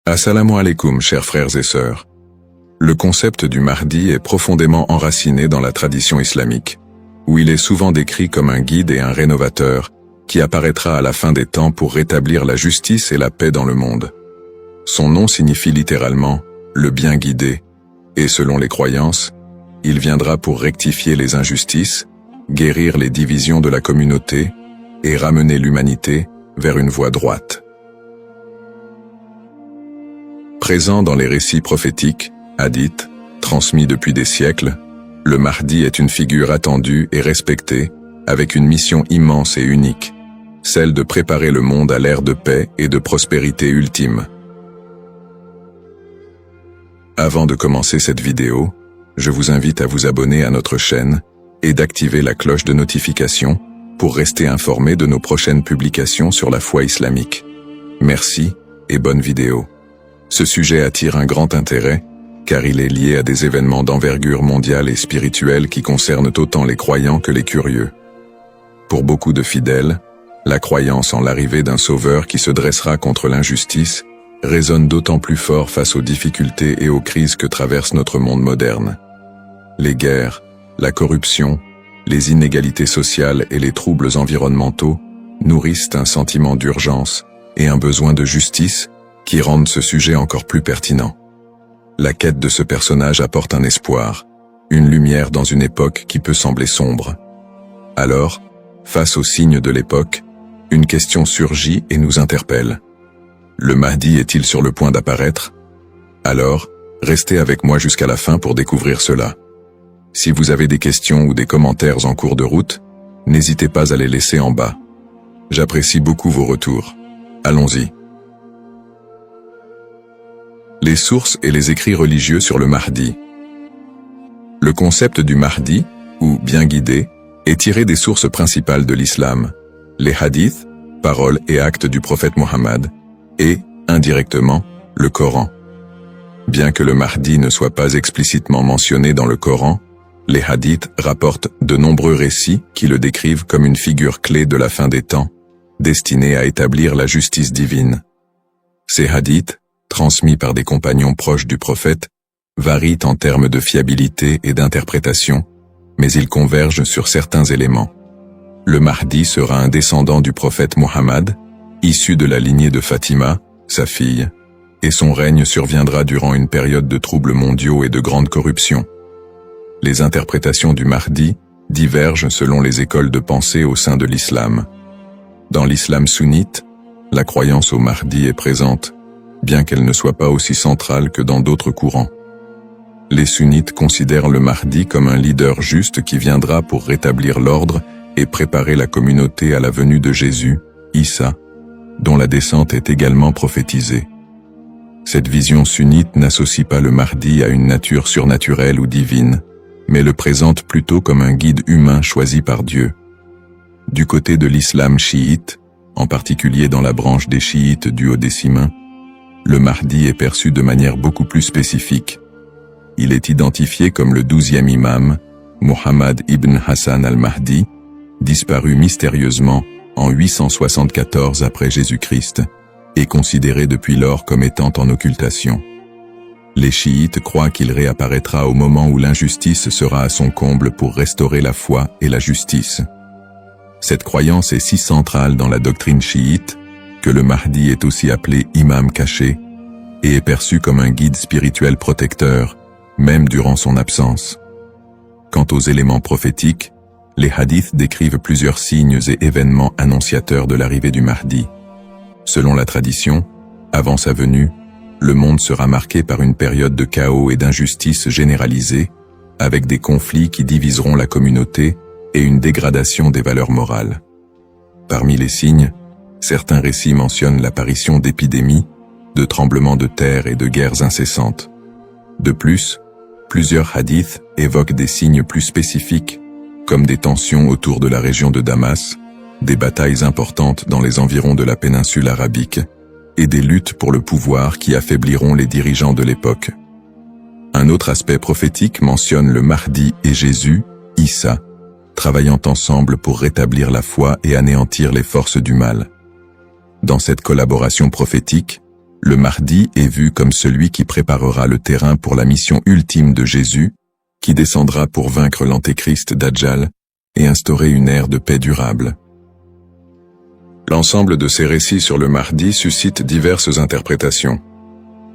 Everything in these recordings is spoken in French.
Assalamu alaikum, chers frères et sœurs. Le concept du Mahdi est profondément enraciné dans la tradition islamique, où il est souvent décrit comme un guide et un rénovateur qui apparaîtra à la fin des temps pour rétablir la justice et la paix dans le monde. Son nom signifie littéralement « le bien guidé », et selon les croyances, il viendra pour rectifier les injustices, guérir les divisions de la communauté et ramener l'humanité vers une voie droite. Présent dans les récits prophétiques, hadiths, transmis depuis des siècles, le Mahdi est une figure attendue et respectée, avec une mission immense et unique, celle de préparer le monde à l'ère de paix et de prospérité ultime. Avant de commencer cette vidéo, je vous invite à vous abonner à notre chaîne et d'activer la cloche de notification pour rester informé de nos prochaines publications sur la foi islamique. Merci et bonne vidéo. Ce sujet attire un grand intérêt, car il est lié à des événements d'envergure mondiale et spirituelle qui concernent autant les croyants que les curieux. Pour beaucoup de fidèles, la croyance en l'arrivée d'un sauveur qui se dressera contre l'injustice résonne d'autant plus fort face aux difficultés et aux crises que traverse notre monde moderne. Les guerres, la corruption, les inégalités sociales et les troubles environnementaux nourrissent un sentiment d'urgence et un besoin de justice qui rendent ce sujet encore plus pertinent. La quête de ce personnage apporte un espoir, une lumière dans une époque qui peut sembler sombre. Alors, face aux signes de l'époque, une question surgit et nous interpelle. Le Mahdi est-il sur le point d'apparaître? Alors, restez avec moi jusqu'à la fin pour découvrir cela. Si vous avez des questions ou des commentaires en cours de route, n'hésitez pas à les laisser en bas. J'apprécie beaucoup vos retours. Allons-y. Les sources et les écrits religieux sur le Mahdi. Le concept du Mahdi, ou bien guidé, est tiré des sources principales de l'islam, les hadiths, paroles et actes du prophète Mohammed, et, indirectement, le Coran. Bien que le Mahdi ne soit pas explicitement mentionné dans le Coran, les hadiths rapportent de nombreux récits qui le décrivent comme une figure clé de la fin des temps, destinée à établir la justice divine. Ces hadiths, transmis par des compagnons proches du prophète, varient en termes de fiabilité et d'interprétation, mais ils convergent sur certains éléments. Le Mahdi sera un descendant du prophète Mohammed, issu de la lignée de Fatima, sa fille, et son règne surviendra durant une période de troubles mondiaux et de grande corruption. Les interprétations du Mahdi divergent selon les écoles de pensée au sein de l'islam. Dans l'islam sunnite, la croyance au Mahdi est présente, bien qu'elle ne soit pas aussi centrale que dans d'autres courants. Les sunnites considèrent le Mahdi comme un leader juste qui viendra pour rétablir l'ordre et préparer la communauté à la venue de Jésus, Issa, dont la descente est également prophétisée. Cette vision sunnite n'associe pas le Mahdi à une nature surnaturelle ou divine, mais le présente plutôt comme un guide humain choisi par Dieu. Du côté de l'islam chiite, en particulier dans la branche des chiites duodécimains, le Mahdi est perçu de manière beaucoup plus spécifique. Il est identifié comme le 12e imam, Muhammad ibn Hassan al-Mahdi, disparu mystérieusement en 874 après Jésus-Christ, et considéré depuis lors comme étant en occultation. Les chiites croient qu'il réapparaîtra au moment où l'injustice sera à son comble pour restaurer la foi et la justice. Cette croyance est si centrale dans la doctrine chiite que le Mahdi est aussi appelé imam caché et est perçu comme un guide spirituel protecteur, même durant son absence. Quant aux éléments prophétiques, les hadiths décrivent plusieurs signes et événements annonciateurs de l'arrivée du Mahdi. Selon la tradition, avant sa venue, le monde sera marqué par une période de chaos et d'injustice généralisée, avec des conflits qui diviseront la communauté et une dégradation des valeurs morales. Parmi les signes, certains récits mentionnent l'apparition d'épidémies, de tremblements de terre et de guerres incessantes. De plus, plusieurs hadiths évoquent des signes plus spécifiques, comme des tensions autour de la région de Damas, des batailles importantes dans les environs de la péninsule arabique, et des luttes pour le pouvoir qui affaibliront les dirigeants de l'époque. Un autre aspect prophétique mentionne le Mahdi et Jésus, Issa, travaillant ensemble pour rétablir la foi et anéantir les forces du mal. Dans cette collaboration prophétique, le Mahdi est vu comme celui qui préparera le terrain pour la mission ultime de Jésus, qui descendra pour vaincre l'antéchrist Dajjal et instaurer une ère de paix durable. L'ensemble de ces récits sur le Mahdi suscite diverses interprétations.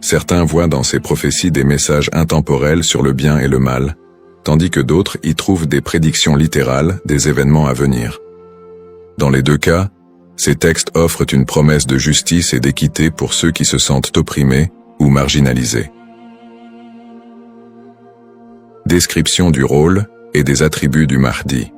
Certains voient dans ces prophéties des messages intemporels sur le bien et le mal, tandis que d'autres y trouvent des prédictions littérales des événements à venir. Dans les deux cas, ces textes offrent une promesse de justice et d'équité pour ceux qui se sentent opprimés ou marginalisés. Description du rôle et des attributs du Mahdi.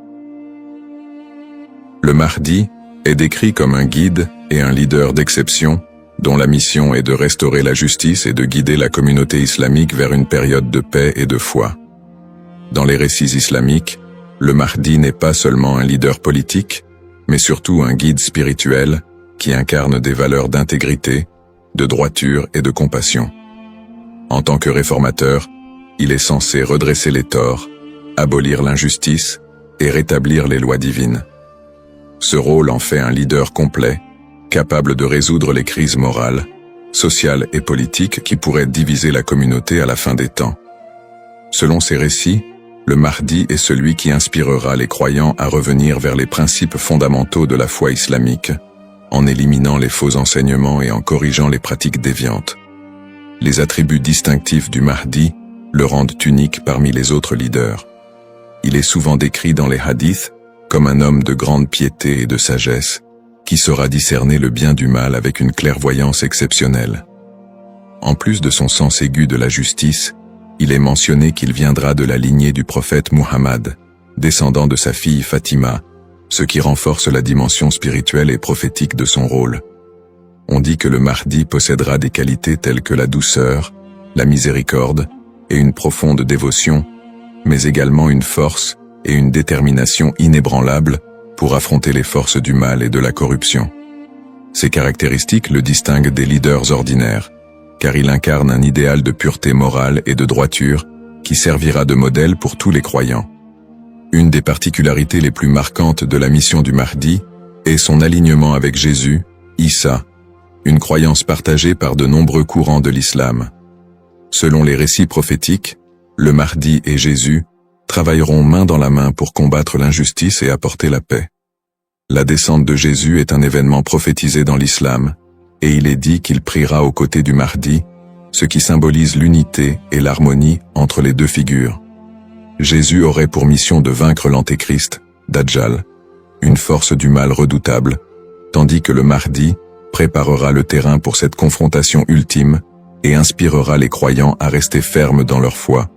Le Mahdi est décrit comme un guide et un leader d'exception, dont la mission est de restaurer la justice et de guider la communauté islamique vers une période de paix et de foi. Dans les récits islamiques, le Mahdi n'est pas seulement un leader politique, mais surtout un guide spirituel qui incarne des valeurs d'intégrité, de droiture et de compassion. En tant que réformateur, il est censé redresser les torts, abolir l'injustice et rétablir les lois divines. Ce rôle en fait un leader complet, capable de résoudre les crises morales, sociales et politiques qui pourraient diviser la communauté à la fin des temps. Selon ces récits, le Mahdi est celui qui inspirera les croyants à revenir vers les principes fondamentaux de la foi islamique, en éliminant les faux enseignements et en corrigeant les pratiques déviantes. Les attributs distinctifs du Mahdi le rendent unique parmi les autres leaders. Il est souvent décrit dans les hadiths comme un homme de grande piété et de sagesse, qui saura discerner le bien du mal avec une clairvoyance exceptionnelle. En plus de son sens aigu de la justice, il est mentionné qu'il viendra de la lignée du prophète Muhammad, descendant de sa fille Fatima, ce qui renforce la dimension spirituelle et prophétique de son rôle. On dit que le Mahdi possédera des qualités telles que la douceur, la miséricorde et une profonde dévotion, mais également une force et une détermination inébranlables pour affronter les forces du mal et de la corruption. Ces caractéristiques le distinguent des leaders ordinaires, car il incarne un idéal de pureté morale et de droiture qui servira de modèle pour tous les croyants. Une des particularités les plus marquantes de la mission du Mahdi est son alignement avec Jésus, Issa, une croyance partagée par de nombreux courants de l'islam. Selon les récits prophétiques, le Mahdi et Jésus travailleront main dans la main pour combattre l'injustice et apporter la paix. La descente de Jésus est un événement prophétisé dans l'islam, et il est dit qu'il priera aux côtés du Mahdi, ce qui symbolise l'unité et l'harmonie entre les deux figures. Jésus aurait pour mission de vaincre l'antéchrist, Dajjal, une force du mal redoutable, tandis que le Mahdi préparera le terrain pour cette confrontation ultime et inspirera les croyants à rester fermes dans leur foi.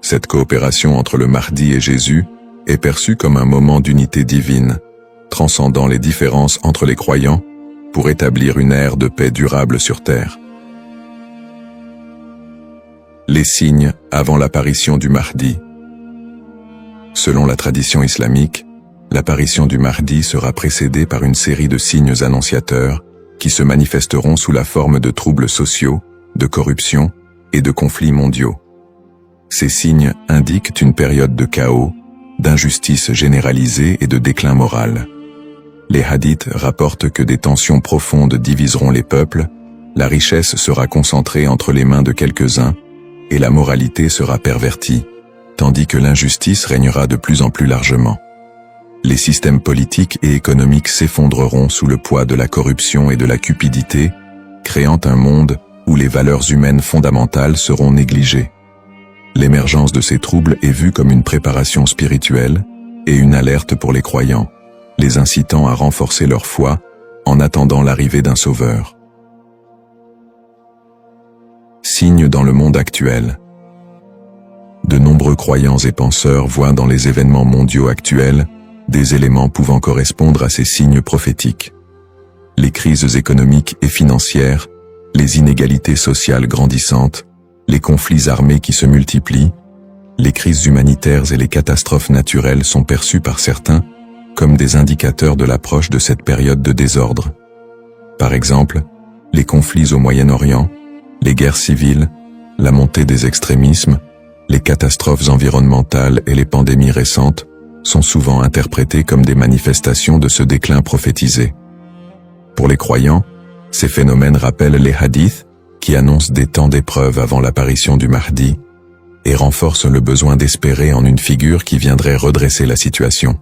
Cette coopération entre le Mahdi et Jésus est perçue comme un moment d'unité divine, transcendant les différences entre les croyants pour établir une ère de paix durable sur terre. Les signes avant l'apparition du Mahdi. Selon la tradition islamique, l'apparition du Mahdi sera précédée par une série de signes annonciateurs qui se manifesteront sous la forme de troubles sociaux, de corruption et de conflits mondiaux. Ces signes indiquent une période de chaos, d'injustice généralisée et de déclin moral. Les hadiths rapportent que des tensions profondes diviseront les peuples, la richesse sera concentrée entre les mains de quelques-uns, et la moralité sera pervertie, tandis que l'injustice régnera de plus en plus largement. Les systèmes politiques et économiques s'effondreront sous le poids de la corruption et de la cupidité, créant un monde où les valeurs humaines fondamentales seront négligées. L'émergence de ces troubles est vue comme une préparation spirituelle et une alerte pour les croyants, les incitant à renforcer leur foi en attendant l'arrivée d'un sauveur. Signes dans le monde actuel. De nombreux croyants et penseurs voient dans les événements mondiaux actuels des éléments pouvant correspondre à ces signes prophétiques. Les crises économiques et financières, les inégalités sociales grandissantes, les conflits armés qui se multiplient, les crises humanitaires et les catastrophes naturelles sont perçus par certains comme des indicateurs de l'approche de cette période de désordre. Par exemple, les conflits au Moyen-Orient, les guerres civiles, la montée des extrémismes, les catastrophes environnementales et les pandémies récentes sont souvent interprétés comme des manifestations de ce déclin prophétisé. Pour les croyants, Ces phénomènes rappellent les hadiths, qui annoncent des temps d'épreuve avant l'apparition du Mahdi, et renforcent le besoin d'espérer en une figure qui viendrait redresser la situation.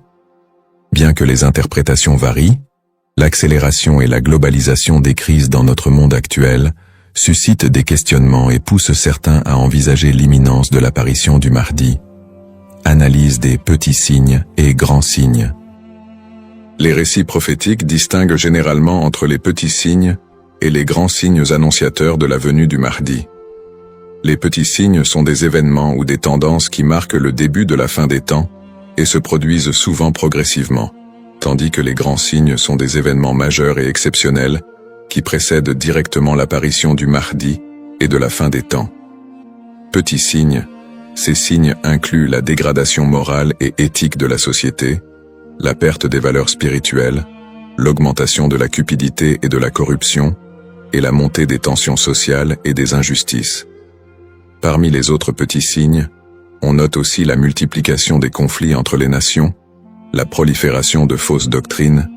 Bien que les interprétations varient, l'accélération et la globalisation des crises dans notre monde actuel suscitent des questionnements et poussent certains à envisager l'imminence de l'apparition du Mahdi. Analyse des petits signes et grands signes. Les récits prophétiques distinguent généralement entre les petits signes et les grands signes annonciateurs de la venue du Mahdi. Les petits signes sont des événements ou des tendances qui marquent le début de la fin des temps et se produisent souvent progressivement, tandis que les grands signes sont des événements majeurs et exceptionnels qui précèdent directement l'apparition du Mahdi et de la fin des temps. Petits signes, ces signes incluent la dégradation morale et éthique de la société, la perte des valeurs spirituelles, l'augmentation de la cupidité et de la corruption, et la montée des tensions sociales et des injustices. Parmi les autres petits signes, on note aussi la multiplication des conflits entre les nations, la prolifération de fausses doctrines,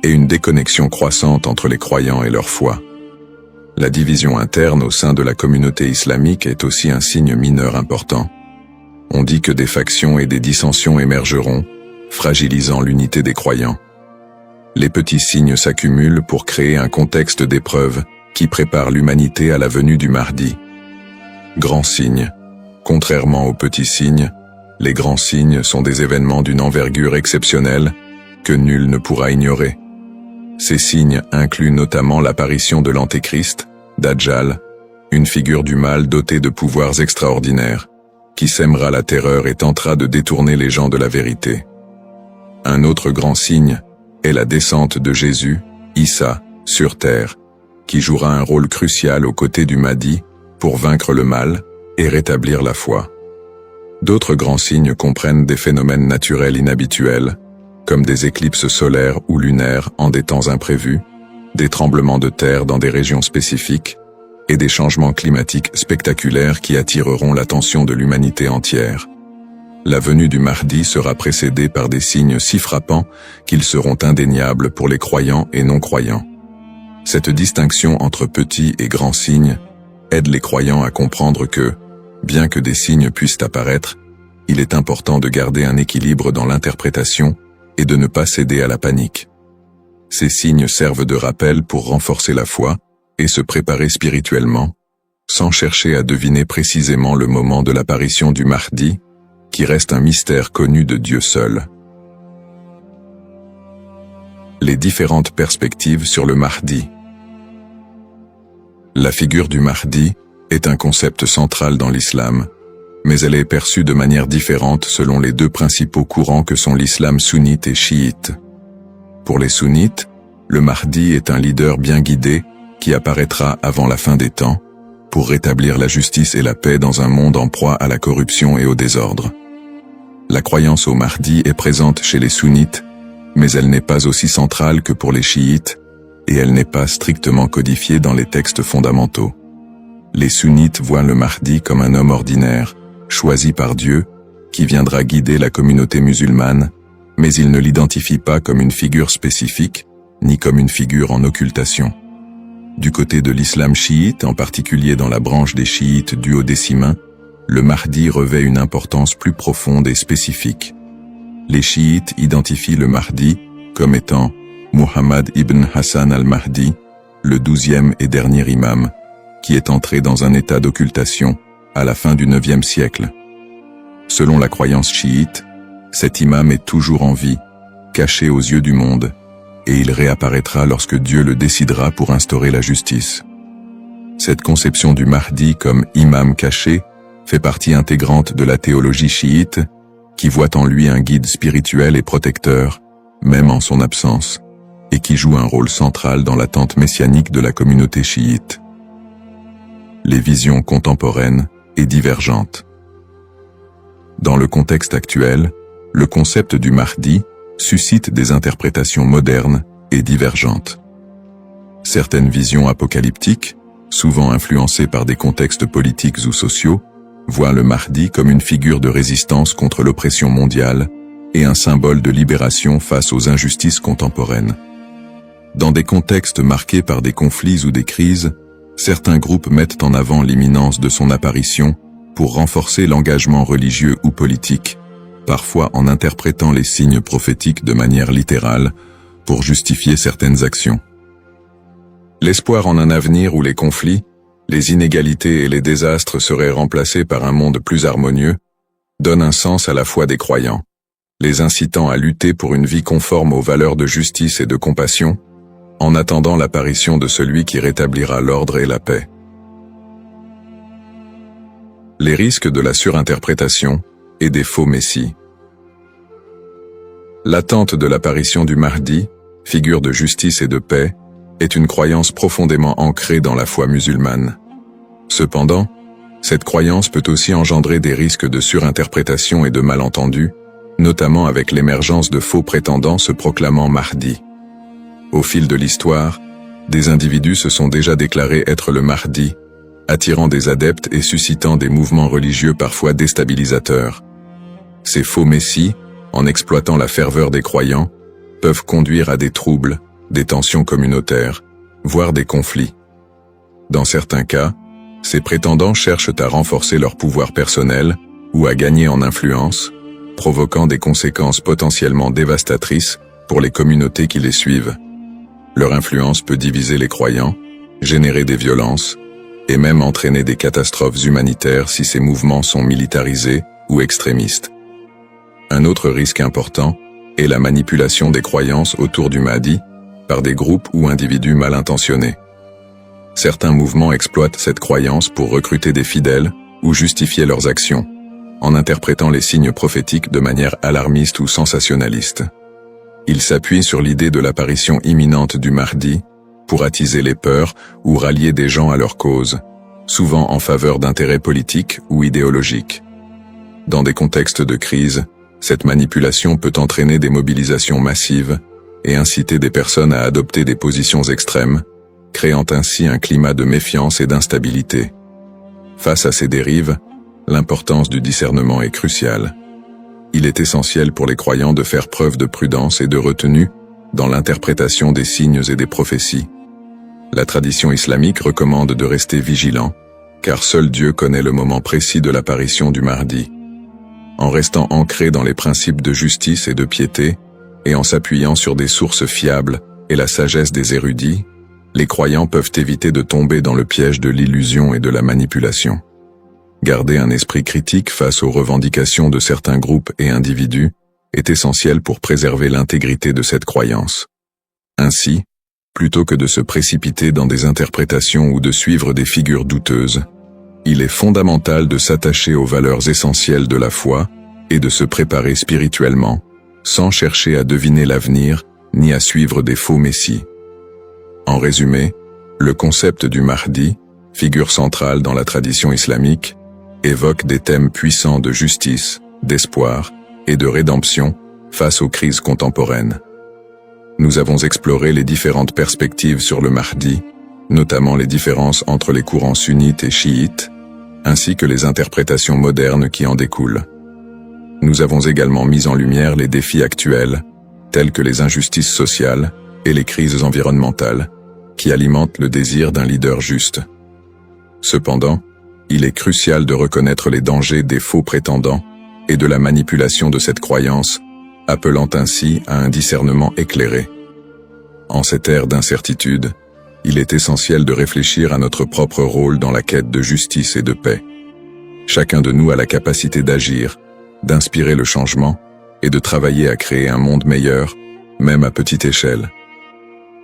et une déconnexion croissante entre les croyants et leur foi. La division interne au sein de la communauté islamique est aussi un signe mineur important. On dit que des factions et des dissensions émergeront, fragilisant l'unité des croyants. Les petits signes s'accumulent pour créer un contexte d'épreuve qui prépare l'humanité à la venue du Mahdi. Grands signes. Contrairement aux petits signes, les grands signes sont des événements d'une envergure exceptionnelle que nul ne pourra ignorer. Ces signes incluent notamment l'apparition de l'Antéchrist, Dajjal, une figure du mal dotée de pouvoirs extraordinaires, qui sèmera la terreur et tentera de détourner les gens de la vérité. Un autre grand signe est la descente de Jésus, Issa, sur terre, qui jouera un rôle crucial aux côtés du Mahdi pour vaincre le mal et rétablir la foi. D'autres grands signes comprennent des phénomènes naturels inhabituels, comme des éclipses solaires ou lunaires en des temps imprévus, des tremblements de terre dans des régions spécifiques, et des changements climatiques spectaculaires qui attireront l'attention de l'humanité entière. La venue du Mahdi sera précédée par des signes si frappants qu'ils seront indéniables pour les croyants et non-croyants. Cette distinction entre petits et grands signes aide les croyants à comprendre que, bien que des signes puissent apparaître, il est important de garder un équilibre dans l'interprétation et de ne pas céder à la panique. Ces signes servent de rappel pour renforcer la foi et se préparer spirituellement, sans chercher à deviner précisément le moment de l'apparition du Mahdi, qui reste un mystère connu de Dieu seul. Les différentes perspectives sur le Mahdi. La figure du Mahdi est un concept central dans l'islam, mais elle est perçue de manière différente selon les deux principaux courants que sont l'islam sunnite et chiite. Pour les sunnites, le Mahdi est un leader bien guidé qui apparaîtra avant la fin des temps, pour rétablir la justice et la paix dans un monde en proie à la corruption et au désordre. La croyance au Mahdi est présente chez les sunnites, mais elle n'est pas aussi centrale que pour les chiites, et elle n'est pas strictement codifiée dans les textes fondamentaux. Les sunnites voient le Mahdi comme un homme ordinaire, choisi par Dieu, qui viendra guider la communauté musulmane, mais ils ne l'identifient pas comme une figure spécifique, ni comme une figure en occultation. Du côté de l'islam chiite, en particulier dans la branche des chiites duodécimains, le Mahdi revêt une importance plus profonde et spécifique. Les chiites identifient le Mahdi comme étant Muhammad ibn Hassan al-Mahdi, le 12e et dernier imam, qui est entré dans un état d'occultation à la fin du 9e siècle. Selon la croyance chiite, cet imam est toujours en vie, caché aux yeux du monde, et il réapparaîtra lorsque Dieu le décidera pour instaurer la justice. Cette conception du Mahdi comme imam caché fait partie intégrante de la théologie chiite, qui voit en lui un guide spirituel et protecteur, même en son absence, et qui joue un rôle central dans l'attente messianique de la communauté chiite. Les visions contemporaines et divergentes. Dans le contexte actuel, le concept du Mahdi suscite des interprétations modernes et divergentes. Certaines visions apocalyptiques, souvent influencées par des contextes politiques ou sociaux, voient le Mahdi comme une figure de résistance contre l'oppression mondiale et un symbole de libération face aux injustices contemporaines. Dans des contextes marqués par des conflits ou des crises, certains groupes mettent en avant l'imminence de son apparition pour renforcer l'engagement religieux ou politique, parfois en interprétant les signes prophétiques de manière littérale pour justifier certaines actions. L'espoir en un avenir où les conflits, les inégalités et les désastres seraient remplacés par un monde plus harmonieux donne un sens à la foi des croyants, les incitant à lutter pour une vie conforme aux valeurs de justice et de compassion, en attendant l'apparition de celui qui rétablira l'ordre et la paix. Les risques de la surinterprétation et des faux messies. L'attente de l'apparition du Mahdi, figure de justice et de paix, est une croyance profondément ancrée dans la foi musulmane. Cependant, cette croyance peut aussi engendrer des risques de surinterprétation et de malentendus, notamment avec l'émergence de faux prétendants se proclamant Mahdi. Au fil de l'histoire, des individus se sont déjà déclarés être le Mahdi, attirant des adeptes et suscitant des mouvements religieux parfois déstabilisateurs. Ces faux messies, en exploitant la ferveur des croyants, peuvent conduire à des troubles, des tensions communautaires, voire des conflits. Dans certains cas, ces prétendants cherchent à renforcer leur pouvoir personnel ou à gagner en influence, provoquant des conséquences potentiellement dévastatrices pour les communautés qui les suivent. Leur influence peut diviser les croyants, générer des violences, et même entraîner des catastrophes humanitaires si ces mouvements sont militarisés ou extrémistes. Un autre risque important est la manipulation des croyances autour du Mahdi par des groupes ou individus mal intentionnés. Certains mouvements exploitent cette croyance pour recruter des fidèles ou justifier leurs actions, en interprétant les signes prophétiques de manière alarmiste ou sensationnaliste. Ils s'appuient sur l'idée de l'apparition imminente du Mahdi pour attiser les peurs ou rallier des gens à leur cause, souvent en faveur d'intérêts politiques ou idéologiques. Dans des contextes de crise, cette manipulation peut entraîner des mobilisations massives et inciter des personnes à adopter des positions extrêmes, créant ainsi un climat de méfiance et d'instabilité. Face à ces dérives, l'importance du discernement est cruciale. Il est essentiel pour les croyants de faire preuve de prudence et de retenue dans l'interprétation des signes et des prophéties. La tradition islamique recommande de rester vigilant, car seul Dieu connaît le moment précis de l'apparition du Mahdi. En restant ancré dans les principes de justice et de piété, et en s'appuyant sur des sources fiables et la sagesse des érudits, les croyants peuvent éviter de tomber dans le piège de l'illusion et de la manipulation. Garder un esprit critique face aux revendications de certains groupes et individus est essentiel pour préserver l'intégrité de cette croyance. Ainsi, plutôt que de se précipiter dans des interprétations ou de suivre des figures douteuses, il est fondamental de s'attacher aux valeurs essentielles de la foi et de se préparer spirituellement, sans chercher à deviner l'avenir ni à suivre des faux messies. En résumé, le concept du Mahdi, figure centrale dans la tradition islamique, évoque des thèmes puissants de justice, d'espoir et de rédemption face aux crises contemporaines. Nous avons exploré les différentes perspectives sur le Mahdi, notamment les différences entre les courants sunnites et chiites, ainsi que les interprétations modernes qui en découlent. Nous avons également mis en lumière les défis actuels, tels que les injustices sociales et les crises environnementales, qui alimentent le désir d'un leader juste. Cependant, il est crucial de reconnaître les dangers des faux prétendants et de la manipulation de cette croyance, appelant ainsi à un discernement éclairé. En cette ère d'incertitude, il est essentiel de réfléchir à notre propre rôle dans la quête de justice et de paix. Chacun de nous a la capacité d'agir, d'inspirer le changement et de travailler à créer un monde meilleur, même à petite échelle.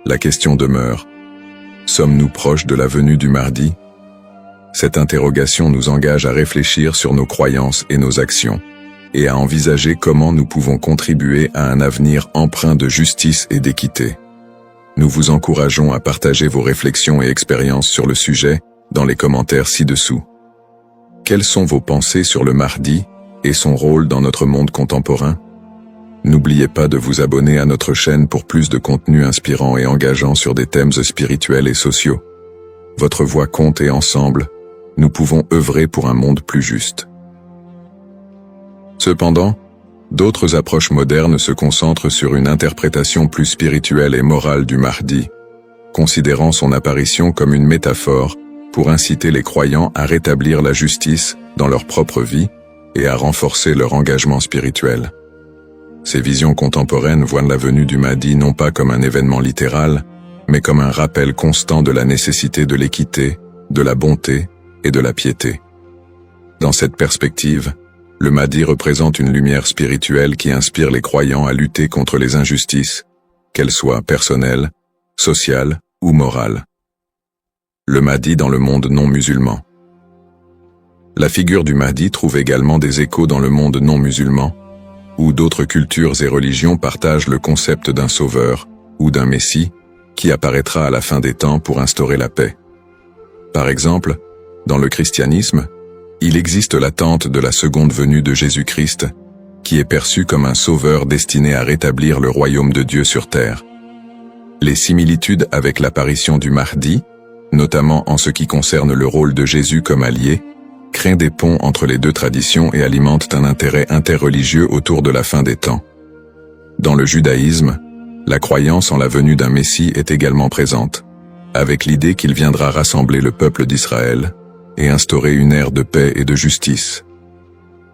La question demeure: sommes-nous proches de la venue du Mahdi? Cette interrogation nous engage à réfléchir sur nos croyances et nos actions, et à envisager comment nous pouvons contribuer à un avenir empreint de justice et d'équité. Nous vous encourageons à partager vos réflexions et expériences sur le sujet dans les commentaires ci-dessous. Quelles sont vos pensées sur le Mahdi et son rôle dans notre monde contemporain? N'oubliez pas de vous abonner à notre chaîne pour plus de contenu inspirant et engageant sur des thèmes spirituels et sociaux. Votre voix compte et ensemble, nous pouvons œuvrer pour un monde plus juste. Cependant, D'autres approches modernes se concentrent sur une interprétation plus spirituelle et morale du Mahdi, considérant son apparition comme une métaphore pour inciter les croyants à rétablir la justice dans leur propre vie et à renforcer leur engagement spirituel. Ces visions contemporaines voient la venue du Mahdi non pas comme un événement littéral, mais comme un rappel constant de la nécessité de l'équité, de la bonté et de la piété. Dans cette perspective, le Mahdi représente une lumière spirituelle qui inspire les croyants à lutter contre les injustices, qu'elles soient personnelles, sociales ou morales. Le Mahdi dans le monde non musulman. La figure du Mahdi trouve également des échos dans le monde non musulman, où d'autres cultures et religions partagent le concept d'un sauveur ou d'un messie qui apparaîtra à la fin des temps pour instaurer la paix. Par exemple, dans le christianisme, il existe l'attente de la seconde venue de Jésus-Christ, qui est perçu comme un sauveur destiné à rétablir le royaume de Dieu sur terre. Les similitudes avec l'apparition du Mahdi, notamment en ce qui concerne le rôle de Jésus comme allié, créent des ponts entre les deux traditions et alimentent un intérêt interreligieux autour de la fin des temps. Dans le judaïsme, la croyance en la venue d'un Messie est également présente, avec l'idée qu'il viendra rassembler le peuple d'Israël et instaurer une ère de paix et de justice.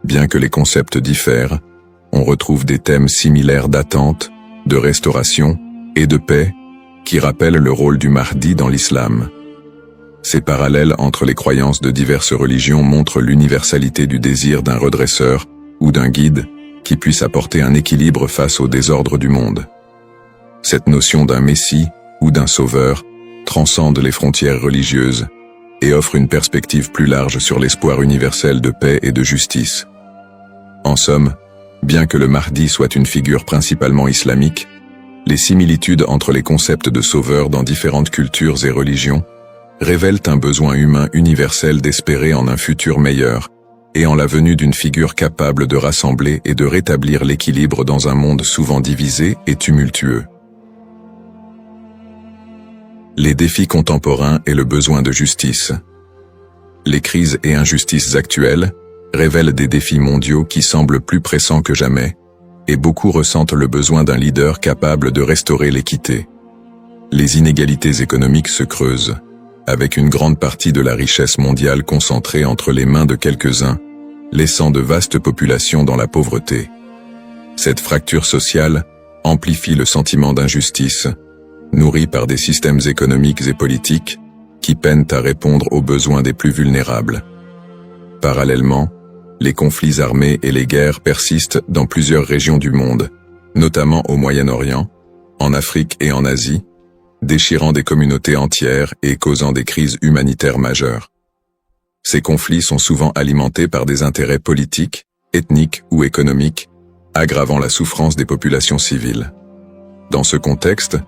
Bien que les concepts diffèrent, on retrouve des thèmes similaires d'attente, de restauration et de paix qui rappellent le rôle du Mahdi dans l'islam. Ces parallèles entre les croyances de diverses religions montrent l'universalité du désir d'un redresseur ou d'un guide qui puisse apporter un équilibre face au désordre du monde. Cette notion d'un messie ou d'un sauveur transcende les frontières religieuses et offre une perspective plus large sur l'espoir universel de paix et de justice. En somme, bien que le Mahdi soit une figure principalement islamique, les similitudes entre les concepts de sauveur dans différentes cultures et religions révèlent un besoin humain universel d'espérer en un futur meilleur et en la venue d'une figure capable de rassembler et de rétablir l'équilibre dans un monde souvent divisé et tumultueux. Les défis contemporains et le besoin de justice. Les crises et injustices actuelles révèlent des défis mondiaux qui semblent plus pressants que jamais, et beaucoup ressentent le besoin d'un leader capable de restaurer l'équité. Les inégalités économiques se creusent, avec une grande partie de la richesse mondiale concentrée entre les mains de quelques-uns, laissant de vastes populations dans la pauvreté. Cette fracture sociale amplifie le sentiment d'injustice, nourri par des systèmes économiques et politiques qui peinent à répondre aux besoins des plus vulnérables. Parallèlement, les conflits armés et les guerres persistent dans plusieurs régions du monde, notamment au Moyen-Orient, en Afrique et en Asie, déchirant des communautés entières et causant des crises humanitaires majeures. Ces conflits sont souvent alimentés par des intérêts politiques, ethniques ou économiques, aggravant la souffrance des populations civiles. Dans ce contexte,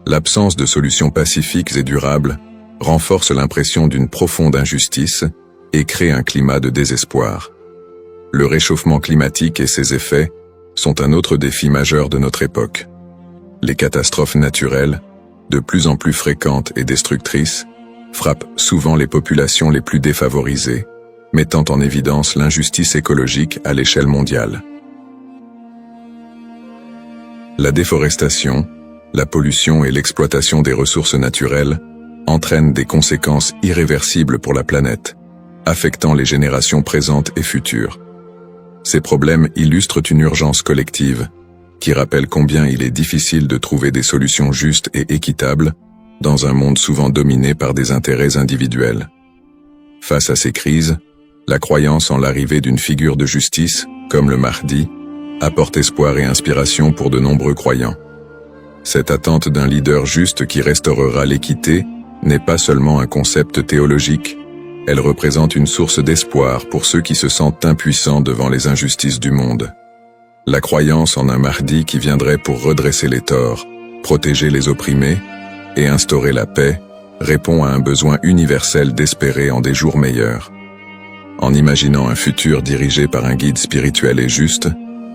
l'absence de solutions pacifiques et durables renforce l'impression d'une profonde injustice et crée un climat de désespoir. Le réchauffement climatique et ses effets sont un autre défi majeur de notre époque. Les catastrophes naturelles, de plus en plus fréquentes et destructrices, frappent souvent les populations les plus défavorisées, mettant en évidence l'injustice écologique à l'échelle mondiale. La déforestation, la pollution et l'exploitation des ressources naturelles entraînent des conséquences irréversibles pour la planète, affectant les générations présentes et futures. Ces problèmes illustrent une urgence collective, qui rappelle combien il est difficile de trouver des solutions justes et équitables dans un monde souvent dominé par des intérêts individuels. Face à ces crises, la croyance en l'arrivée d'une figure de justice, comme le Mahdi, apporte espoir et inspiration pour de nombreux croyants. Cette attente d'un leader juste qui restaurera l'équité n'est pas seulement un concept théologique, elle représente une source d'espoir pour ceux qui se sentent impuissants devant les injustices du monde. La croyance en un Mahdi qui viendrait pour redresser les torts, protéger les opprimés et instaurer la paix répond à un besoin universel d'espérer en des jours meilleurs. En imaginant un futur dirigé par un guide spirituel et juste,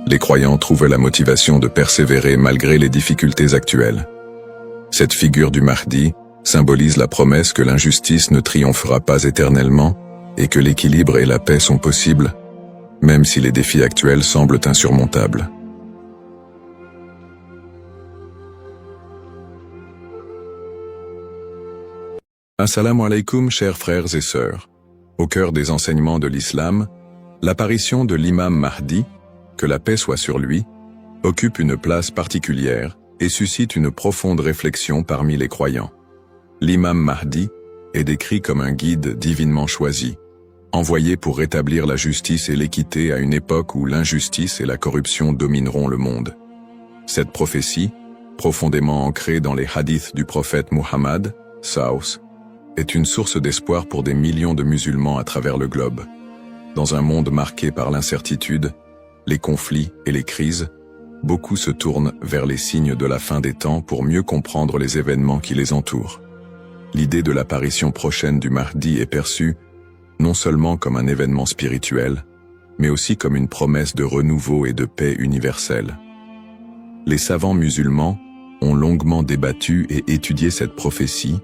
les croyants trouvent la motivation de persévérer malgré les difficultés actuelles. Cette figure du Mahdi symbolise la promesse que l'injustice ne triomphera pas éternellement et que l'équilibre et la paix sont possibles, même si les défis actuels semblent insurmontables. Assalamu alaikum, chers frères et sœurs. Au cœur des enseignements de l'islam, l'apparition de l'imam Mahdi, que la paix soit sur lui, occupe une place particulière et suscite une profonde réflexion parmi les croyants. L'imam Mahdi est décrit comme un guide divinement choisi, envoyé pour rétablir la justice et l'équité à une époque où l'injustice et la corruption domineront le monde. Cette prophétie, profondément ancrée dans les hadiths du prophète Muhammad, Saus, est une source d'espoir pour des millions de musulmans à travers le globe. Dans un monde marqué par l'incertitude, les conflits et les crises, beaucoup se tournent vers les signes de la fin des temps pour mieux comprendre les événements qui les entourent. L'idée de l'apparition prochaine du Mahdi est perçue non seulement comme un événement spirituel, mais aussi comme une promesse de renouveau et de paix universelle. Les savants musulmans ont longuement débattu et étudié cette prophétie,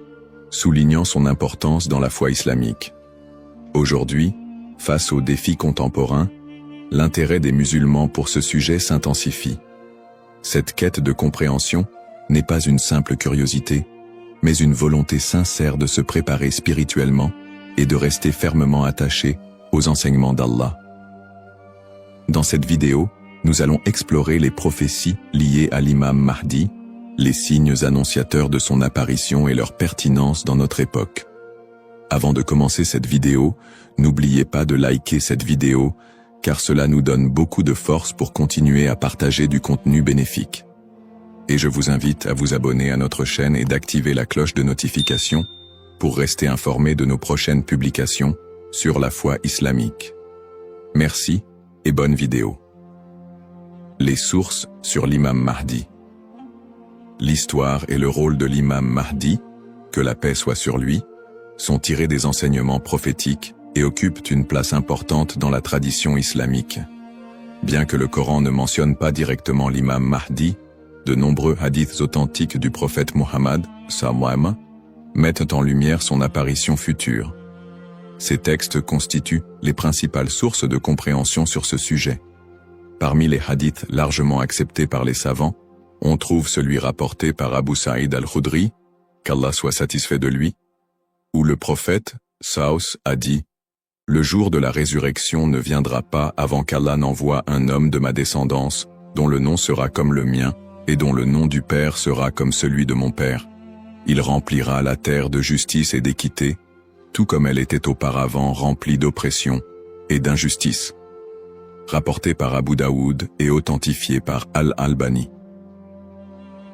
soulignant son importance dans la foi islamique. Aujourd'hui, face aux défis contemporains, l'intérêt des musulmans pour ce sujet s'intensifie. Cette quête de compréhension n'est pas une simple curiosité, mais une volonté sincère de se préparer spirituellement et de rester fermement attaché aux enseignements d'Allah. Dans cette vidéo, nous allons explorer les prophéties liées à l'imam Mahdi, les signes annonciateurs de son apparition et leur pertinence dans notre époque. Avant de commencer cette vidéo, n'oubliez pas de liker cette vidéo, car cela nous donne beaucoup de force pour continuer à partager du contenu bénéfique. Et je vous invite à vous abonner à notre chaîne et d'activer la cloche de notification pour rester informé de nos prochaines publications sur la foi islamique. Merci et bonne vidéo. Les sources sur l'imam Mahdi. L'histoire et le rôle de l'imam Mahdi, que la paix soit sur lui, sont tirés des enseignements prophétiques et occupent une place importante dans la tradition islamique. Bien que le Coran ne mentionne pas directement l'imam Mahdi, de nombreux hadiths authentiques du prophète Muhammad, sallam, mettent en lumière son apparition future. Ces textes constituent les principales sources de compréhension sur ce sujet. Parmi les hadiths largement acceptés par les savants, on trouve celui rapporté par Abu Saïd al-Khudri, qu'Allah soit satisfait de lui, où le prophète, Saus, a dit « Le jour de la résurrection ne viendra pas avant qu'Allah n'envoie un homme de ma descendance, dont le nom sera comme le mien, et dont le nom du Père sera comme celui de mon Père. Il remplira la terre de justice et d'équité, tout comme elle était auparavant remplie d'oppression et d'injustice. » Rapporté par Abu Daoud et authentifié par Al-Albani.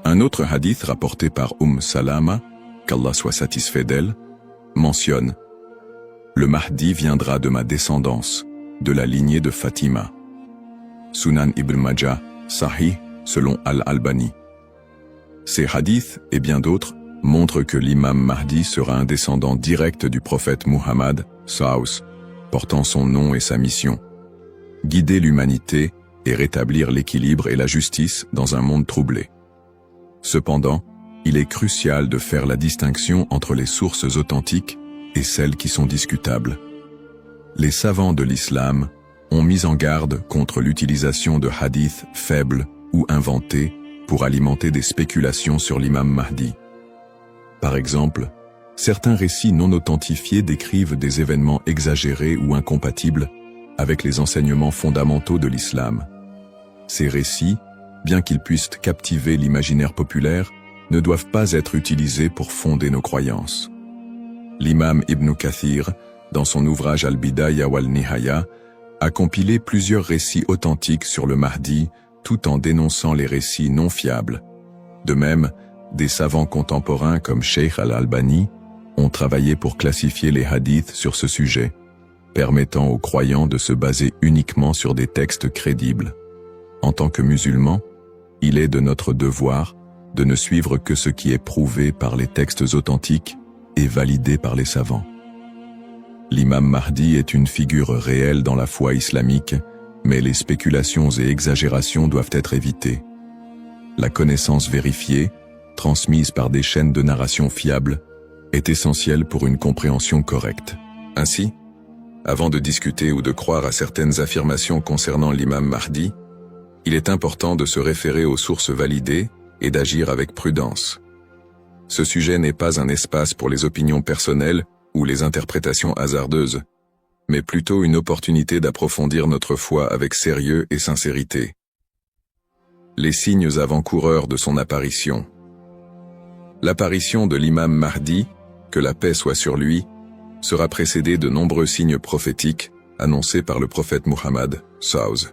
Un autre hadith rapporté par Salama, qu'Allah soit satisfait d'elle, mentionne « Le Mahdi viendra de ma descendance, de la lignée de Fatima. » Sunan ibn Majah, Sahih, selon Al-Albani. Ces hadiths et bien d'autres montrent que l'imam Mahdi sera un descendant direct du prophète Muhammad, Saus, portant son nom et sa mission. Guider l'humanité et rétablir l'équilibre et la justice dans un monde troublé. Cependant, il est crucial de faire la distinction entre les sources authentiques et celles qui sont discutables. Les savants de l'islam ont mis en garde contre l'utilisation de hadiths faibles ou inventés pour alimenter des spéculations sur l'imam Mahdi. Par exemple, certains récits non authentifiés décrivent des événements exagérés ou incompatibles avec les enseignements fondamentaux de l'islam. Ces récits, bien qu'ils puissent captiver l'imaginaire populaire, ne doivent pas être utilisés pour fonder nos croyances. L'imam Ibn Kathir, dans son ouvrage Al-Bidaya wal-Nihaya, a compilé plusieurs récits authentiques sur le Mahdi, tout en dénonçant les récits non fiables. De même, des savants contemporains comme Sheikh Al-Albani ont travaillé pour classifier les hadiths sur ce sujet, permettant aux croyants de se baser uniquement sur des textes crédibles. En tant que musulmans, il est de notre devoir de ne suivre que ce qui est prouvé par les textes authentiques et validé par les savants. L'imam Mahdi est une figure réelle dans la foi islamique, mais les spéculations et exagérations doivent être évitées. La connaissance vérifiée, transmise par des chaînes de narration fiables, est essentielle pour une compréhension correcte. Ainsi, Avant de discuter ou de croire à certaines affirmations concernant l'imam Mahdi, il est important de se référer aux sources validées et d'agir avec prudence. Ce sujet n'est pas un espace pour les opinions personnelles ou les interprétations hasardeuses, mais plutôt une opportunité d'approfondir notre foi avec sérieux et sincérité. Les signes avant-coureurs de son apparition. L'apparition de l'imam Mahdi, que la paix soit sur lui, sera précédée de nombreux signes prophétiques annoncés par le prophète Muhammad, SAW.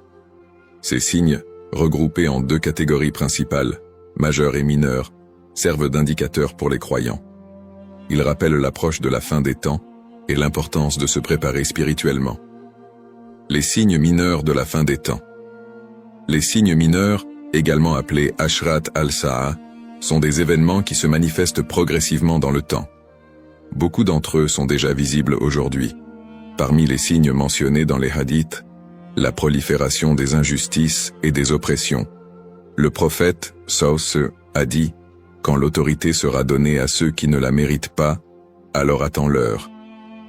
Ces signes, regroupés en deux catégories principales, majeurs et mineurs, servent d'indicateurs pour les croyants. Ils rappellent l'approche de la fin des temps et l'importance de se préparer spirituellement. Les signes mineurs de la fin des temps. Les signes mineurs, également appelés Ashrat al-Sa'a, sont des événements qui se manifestent progressivement dans le temps. Beaucoup d'entre eux sont déjà visibles aujourd'hui. Parmi les signes mentionnés dans les hadiths, la prolifération des injustices et des oppressions. Le prophète, SAW, a dit « Quand l'autorité sera donnée à ceux qui ne la méritent pas, alors attends-leur »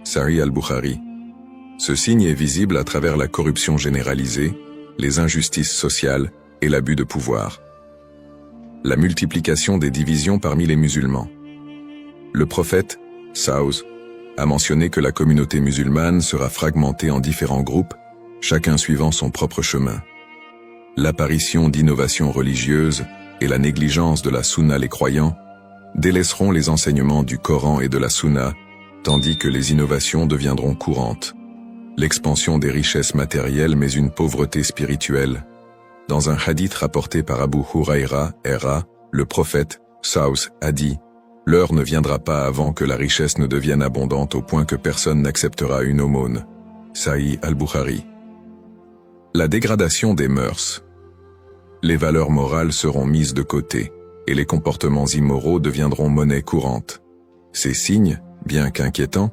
Sahih al-Bukhari. Ce signe est visible à travers la corruption généralisée, les injustices sociales et l'abus de pouvoir. La multiplication des divisions parmi les musulmans. Le prophète, SAW, a mentionné que la communauté musulmane sera fragmentée en différents groupes, chacun suivant son propre chemin. L'apparition d'innovations religieuses et la négligence de la sunna les croyants délaisseront les enseignements du Coran et de la sunna, tandis que les innovations deviendront courantes. L'expansion des richesses matérielles mais une pauvreté spirituelle. Dans un hadith rapporté par Abu Huraira, le prophète, SAW, a dit « L'heure ne viendra pas avant que la richesse ne devienne abondante au point que personne n'acceptera une aumône. » Sahih al-Bukhari. La dégradation des mœurs. Les valeurs morales seront mises de côté, et les comportements immoraux deviendront monnaie courante. Ces signes, bien qu'inquiétants,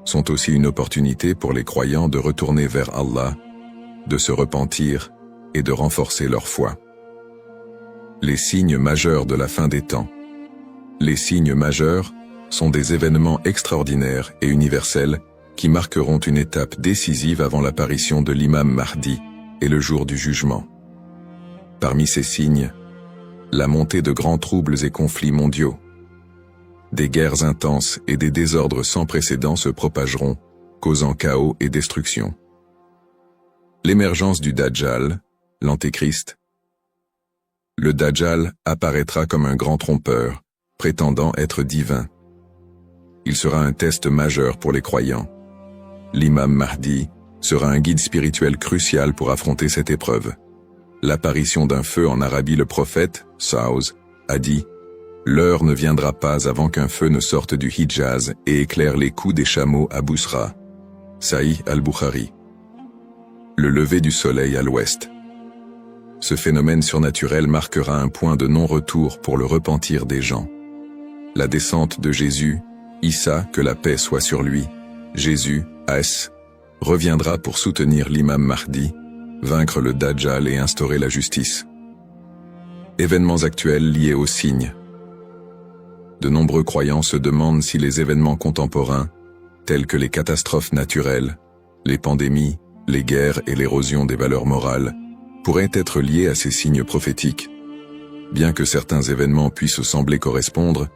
sont aussi une opportunité pour les croyants de retourner vers Allah, de se repentir et de renforcer leur foi. Les signes majeurs de la fin des temps. Les signes majeurs sont des événements extraordinaires et universels qui marqueront une étape décisive avant l'apparition de l'imam Mahdi et le jour du jugement. Parmi ces signes, la montée de grands troubles et conflits mondiaux. Des guerres intenses et des désordres sans précédent se propageront, causant chaos et destruction. L'émergence du Dajjal, l'Antéchrist. Le Dajjal apparaîtra comme un grand trompeur, prétendant être divin. Il sera un test majeur pour les croyants. L'imam Mahdi sera un guide spirituel crucial pour affronter cette épreuve. L'apparition d'un feu en Arabie. Le prophète, SAW, a dit « L'heure ne viendra pas avant qu'un feu ne sorte du Hijaz et éclaire les coups des chameaux à Bousra. » Sahih al-Bukhari. Le lever du soleil à l'ouest. Ce phénomène surnaturel marquera un point de non-retour pour le repentir des gens. La descente de Jésus, Issa, que la paix soit sur lui, Jésus, As, reviendra pour soutenir l'imam Mahdi, vaincre le Dajjal et instaurer la justice. Événements actuels liés aux signes. De nombreux croyants se demandent si les événements contemporains, tels que les catastrophes naturelles, les pandémies, les guerres et l'érosion des valeurs morales, pourraient être liés à ces signes prophétiques. Bien que certains événements puissent sembler correspondre,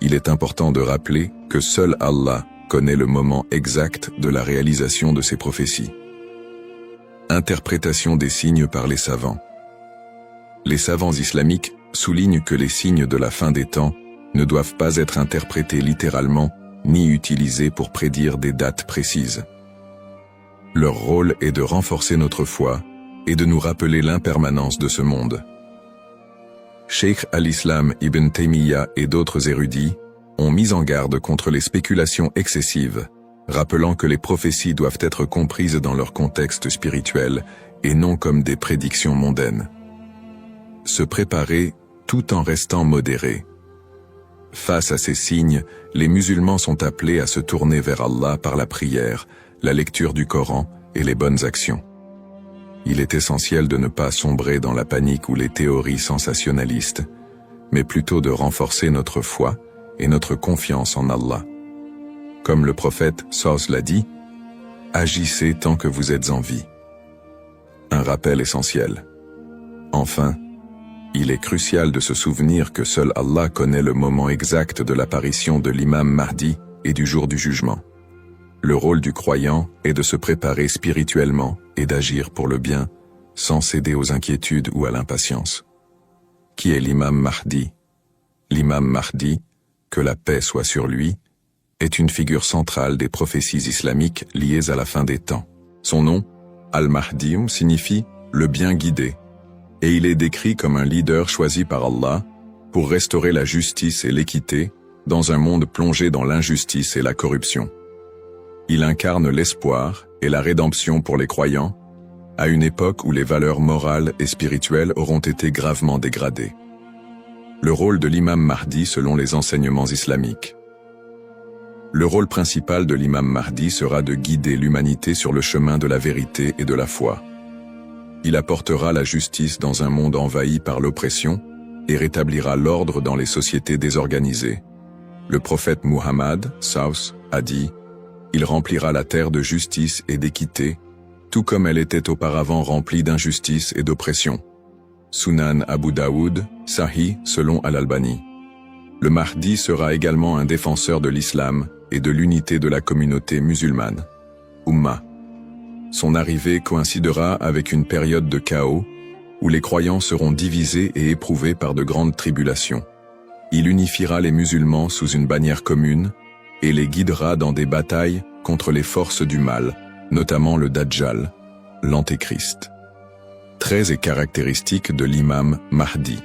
il est important de rappeler que seul Allah connaît le moment exact de la réalisation de ces prophéties. Interprétation des signes par les savants. Les savants islamiques soulignent que les signes de la fin des temps ne doivent pas être interprétés littéralement ni utilisés pour prédire des dates précises. Leur rôle est de renforcer notre foi et de nous rappeler l'impermanence de ce monde. Cheikh al-Islam Ibn Taymiyyah et d'autres érudits ont mis en garde contre les spéculations excessives, rappelant que les prophéties doivent être comprises dans leur contexte spirituel et non comme des prédictions mondaines. Se préparer tout en restant modéré. Face à ces signes, les musulmans sont appelés à se tourner vers Allah par la prière, la lecture du Coran et les bonnes actions. Il est essentiel de ne pas sombrer dans la panique ou les théories sensationnalistes, mais plutôt de renforcer notre foi et notre confiance en Allah. Comme le prophète SAW l'a dit, Agissez tant que vous êtes en vie. Un rappel essentiel. Enfin, il est crucial de se souvenir que seul Allah connaît le moment exact de l'apparition de l'imam Mahdi et du jour du jugement. Le rôle du croyant est de se préparer spirituellement et d'agir pour le bien, sans céder aux inquiétudes ou à l'impatience. Qui est l'imam Mahdi? L'imam Mahdi, que la paix soit sur lui, est une figure centrale des prophéties islamiques liées à la fin des temps. Son nom, Al-Mahdi, signifie « le bien guidé », et il est décrit comme un leader choisi par Allah pour restaurer la justice et l'équité dans un monde plongé dans l'injustice et la corruption. Il incarne l'espoir et la rédemption pour les croyants, à une époque où les valeurs morales et spirituelles auront été gravement dégradées. Le rôle de l'imam Mahdi selon les enseignements islamiques. Le rôle principal de l'imam Mahdi sera de guider l'humanité sur le chemin de la vérité et de la foi. Il apportera la justice dans un monde envahi par l'oppression et rétablira l'ordre dans les sociétés désorganisées. Le prophète Muhammad, Saus, a dit « Il remplira la terre de justice et d'équité, tout comme elle était auparavant remplie d'injustice et d'oppression. » Sunan Abu Daoud, Sahih selon Al-Albani. Le Mahdi sera également un défenseur de l'islam et de l'unité de la communauté musulmane. Ummah. Son arrivée coïncidera avec une période de chaos où les croyants seront divisés et éprouvés par de grandes tribulations. Il unifiera les musulmans sous une bannière commune et les guidera dans des batailles contre les forces du mal, notamment le Dajjal, l'Antéchrist. Traits et caractéristiques de l'imam Mahdi.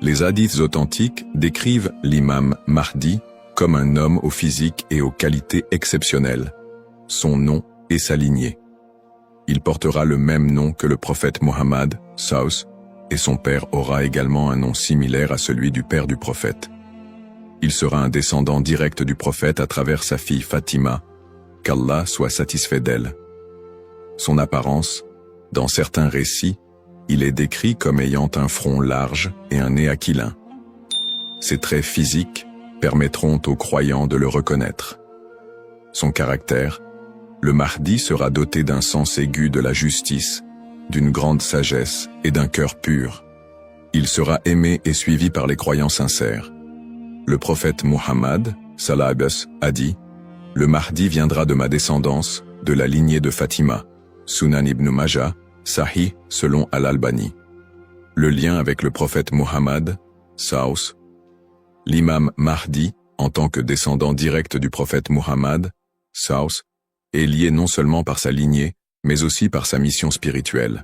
Les hadiths authentiques décrivent l'imam Mahdi comme un homme au physique et aux qualités exceptionnelles, son nom et sa lignée. Il portera le même nom que le prophète Mohammed, Saus, et son père aura également un nom similaire à celui du père du prophète. Il sera un descendant direct du prophète à travers sa fille Fatima, qu'Allah soit satisfait d'elle. Son apparence, dans certains récits, il est décrit comme ayant un front large et un nez aquilin. Ses traits physiques permettront aux croyants de le reconnaître. Son caractère, le Mahdi sera doté d'un sens aigu de la justice, d'une grande sagesse et d'un cœur pur. Il sera aimé et suivi par les croyants sincères. Le prophète Muhammad, sallallahu alayhi wa sallam, a dit « Le Mahdi viendra de ma descendance, de la lignée de Fatima ». Sunan ibn Majah, Sahih selon Al-Albani. Le lien avec le prophète Muhammad, Saus. L'imam Mahdi, en tant que descendant direct du prophète Muhammad, Saus, est lié non seulement par sa lignée, mais aussi par sa mission spirituelle.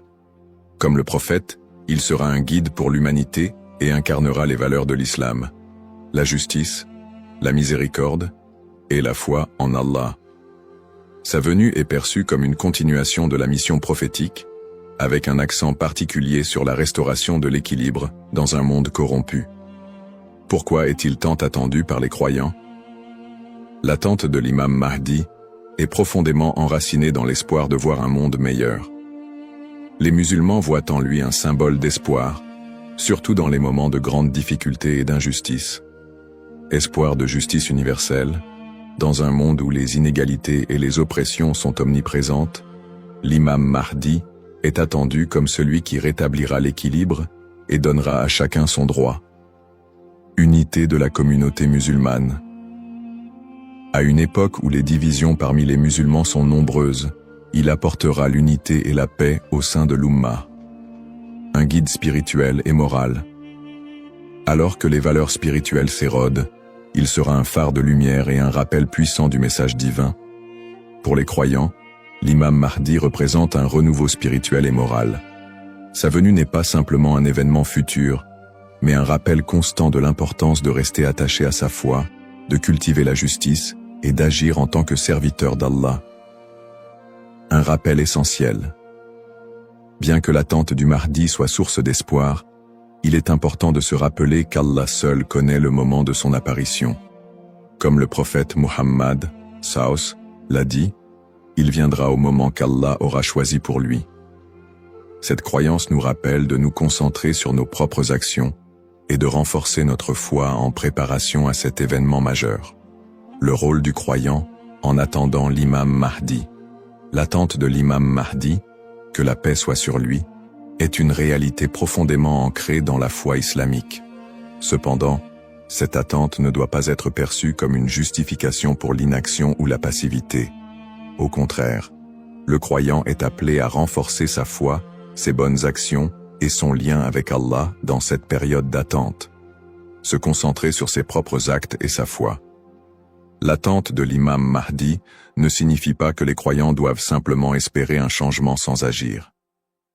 Comme le prophète, il sera un guide pour l'humanité et incarnera les valeurs de l'islam, la justice, la miséricorde et la foi en Allah. Sa venue est perçue comme une continuation de la mission prophétique, avec un accent particulier sur la restauration de l'équilibre dans un monde corrompu. Pourquoi est-il tant attendu par les croyants? L'attente de l'imam Mahdi est profondément enracinée dans l'espoir de voir un monde meilleur. Les musulmans voient en lui un symbole d'espoir, surtout dans les moments de grandes difficultés et d'injustice. Espoir de justice universelle, dans un monde où les inégalités et les oppressions sont omniprésentes, l'imam Mahdi est attendu comme celui qui rétablira l'équilibre et donnera à chacun son droit. Unité de la communauté musulmane. À une époque où les divisions parmi les musulmans sont nombreuses, il apportera l'unité et la paix au sein de l'Ummah. Un guide spirituel et moral. Alors que les valeurs spirituelles s'érodent, il sera un phare de lumière et un rappel puissant du message divin. Pour les croyants, l'imam Mahdi représente un renouveau spirituel et moral. Sa venue n'est pas simplement un événement futur, mais un rappel constant de l'importance de rester attaché à sa foi, de cultiver la justice et d'agir en tant que serviteur d'Allah. Un rappel essentiel. Bien que l'attente du Mahdi soit source d'espoir, il est important de se rappeler qu'Allah seul connaît le moment de son apparition. Comme le prophète Muhammad, Saus, l'a dit, il viendra au moment qu'Allah aura choisi pour lui. Cette croyance nous rappelle de nous concentrer sur nos propres actions et de renforcer notre foi en préparation à cet événement majeur. Le rôle du croyant en attendant l'imam Mahdi. L'attente de l'imam Mahdi, que la paix soit sur lui, est une réalité profondément ancrée dans la foi islamique. Cependant, cette attente ne doit pas être perçue comme une justification pour l'inaction ou la passivité. Au contraire, le croyant est appelé à renforcer sa foi, ses bonnes actions et son lien avec Allah dans cette période d'attente. Se concentrer sur ses propres actes et sa foi. L'attente de l'imam Mahdi ne signifie pas que les croyants doivent simplement espérer un changement sans agir.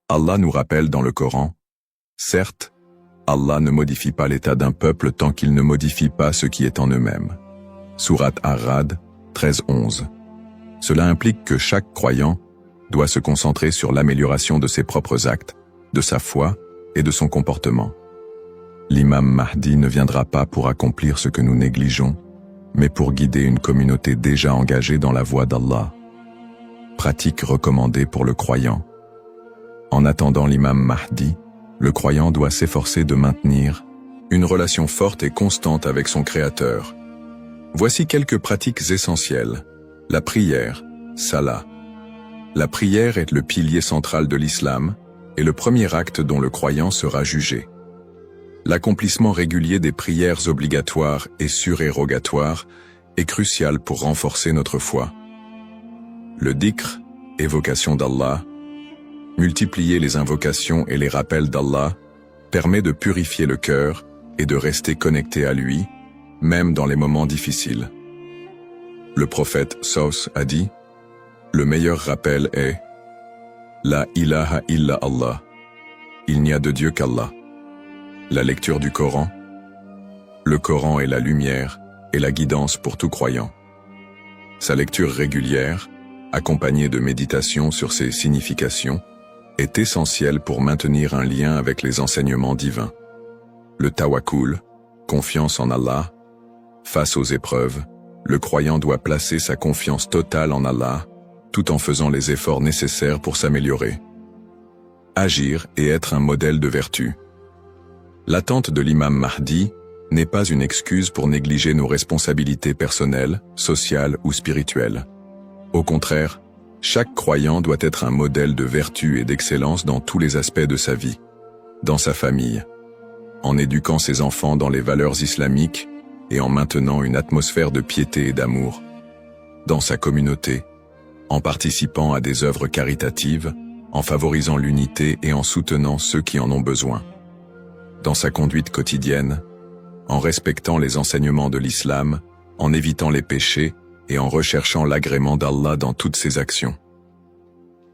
Allah nous rappelle dans le Coran, « Certes, Allah ne modifie pas l'état d'un peuple tant qu'il ne modifie pas ce qui est en eux-mêmes. » Sourate Ar-Ra'd 13-11. Cela implique que chaque croyant doit se concentrer sur l'amélioration de ses propres actes, de sa foi et de son comportement. L'imam Mahdi ne viendra pas pour accomplir ce que nous négligeons, mais pour guider une communauté déjà engagée dans la voie d'Allah. Pratique recommandée pour le croyant. En attendant l'imam Mahdi, le croyant doit s'efforcer de maintenir une relation forte et constante avec son Créateur. Voici quelques pratiques essentielles. La prière, salat. La prière est le pilier central de l'islam et le premier acte dont le croyant sera jugé. L'accomplissement régulier des prières obligatoires et surérogatoires est crucial pour renforcer notre foi. Le dhikr, évocation d'Allah, multiplier les invocations et les rappels d'Allah, permet de purifier le cœur et de rester connecté à lui, même dans les moments difficiles. Le prophète Saus a dit, « Le meilleur rappel est « La ilaha illa Allah » Il n'y a de Dieu qu'Allah. La lecture du Coran. Le Coran est la lumière et la guidance pour tout croyant. Sa lecture régulière, accompagnée de méditation sur ses significations, est essentielle pour maintenir un lien avec les enseignements divins. Le tawakkul, confiance en Allah. Face aux épreuves, le croyant doit placer sa confiance totale en Allah, tout en faisant les efforts nécessaires pour s'améliorer. Agir et être un modèle de vertu. L'attente de l'imam Mahdi n'est pas une excuse pour négliger nos responsabilités personnelles, sociales ou spirituelles. Au contraire, chaque croyant doit être un modèle de vertu et d'excellence dans tous les aspects de sa vie, dans sa famille, en éduquant ses enfants dans les valeurs islamiques et en maintenant une atmosphère de piété et d'amour, dans sa communauté, en participant à des œuvres caritatives, en favorisant l'unité et en soutenant ceux qui en ont besoin. Dans sa conduite quotidienne, en respectant les enseignements de l'islam, en évitant les péchés et en recherchant l'agrément d'Allah dans toutes ses actions.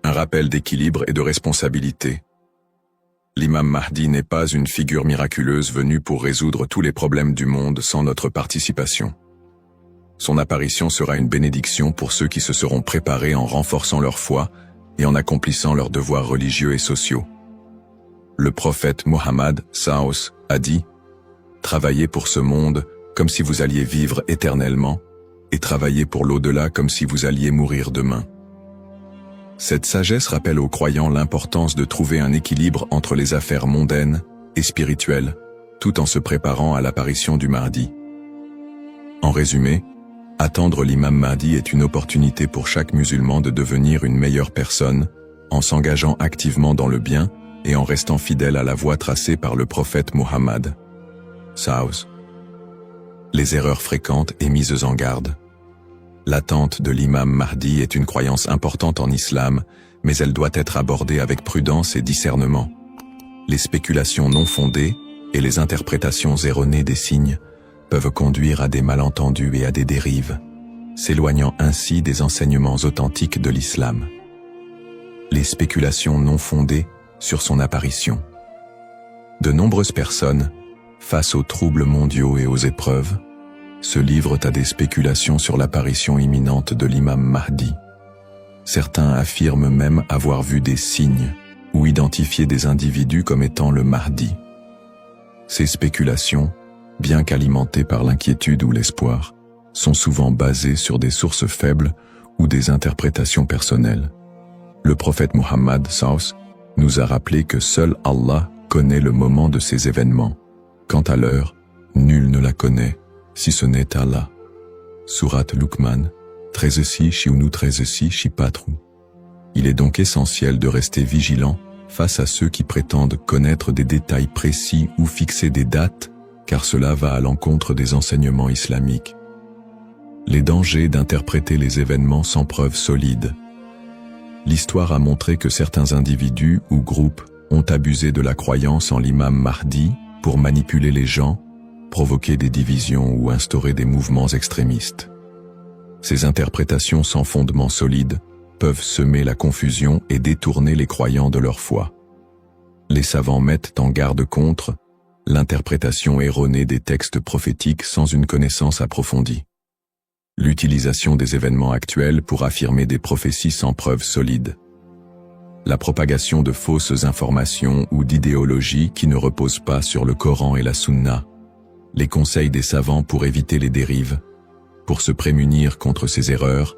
Un rappel d'équilibre et de responsabilité. L'imam Mahdi n'est pas une figure miraculeuse venue pour résoudre tous les problèmes du monde sans notre participation. Son apparition sera une bénédiction pour ceux qui se seront préparés en renforçant leur foi et en accomplissant leurs devoirs religieux et sociaux. Le prophète Muhammad Saus a dit « Travaillez pour ce monde comme si vous alliez vivre éternellement, et travaillez pour l'au-delà comme si vous alliez mourir demain. » Cette sagesse rappelle aux croyants l'importance de trouver un équilibre entre les affaires mondaines et spirituelles, tout en se préparant à l'apparition du Mahdi. En résumé, attendre l'imam Mahdi est une opportunité pour chaque musulman de devenir une meilleure personne, en s'engageant activement dans le bien et en restant fidèle à la voie tracée par le prophète Muhammad. Saus. Les erreurs fréquentes et mises en garde. L'attente de l'imam Mahdi est une croyance importante en islam, mais elle doit être abordée avec prudence et discernement. Les spéculations non fondées et les interprétations erronées des signes peuvent conduire à des malentendus et à des dérives, s'éloignant ainsi des enseignements authentiques de l'islam. Les spéculations non fondées sur son apparition. De nombreuses personnes, face aux troubles mondiaux et aux épreuves, se livrent à des spéculations sur l'apparition imminente de l'imam Mahdi. Certains affirment même avoir vu des signes ou identifié des individus comme étant le Mahdi. Ces spéculations, bien qu'alimentées par l'inquiétude ou l'espoir, sont souvent basées sur des sources faibles ou des interprétations personnelles. Le prophète Muhammad Saus nous a rappelé que seul Allah connaît le moment de ces événements. Quant à l'heure, nul ne la connaît, si ce n'est Allah. Sourate Luqman, 13 13 4. Il est donc essentiel de rester vigilant face à ceux qui prétendent connaître des détails précis ou fixer des dates, car cela va à l'encontre des enseignements islamiques. Les dangers d'interpréter les événements sans preuves solides. L'histoire a montré que certains individus ou groupes ont abusé de la croyance en l'imam Mahdi pour manipuler les gens, provoquer des divisions ou instaurer des mouvements extrémistes. Ces interprétations sans fondement solide peuvent semer la confusion et détourner les croyants de leur foi. Les savants mettent en garde contre l'interprétation erronée des textes prophétiques sans une connaissance approfondie. L'utilisation des événements actuels pour affirmer des prophéties sans preuves solides. La propagation de fausses informations ou d'idéologies qui ne reposent pas sur le Coran et la Sunna. Les conseils des savants pour éviter les dérives. Pour se prémunir contre ces erreurs,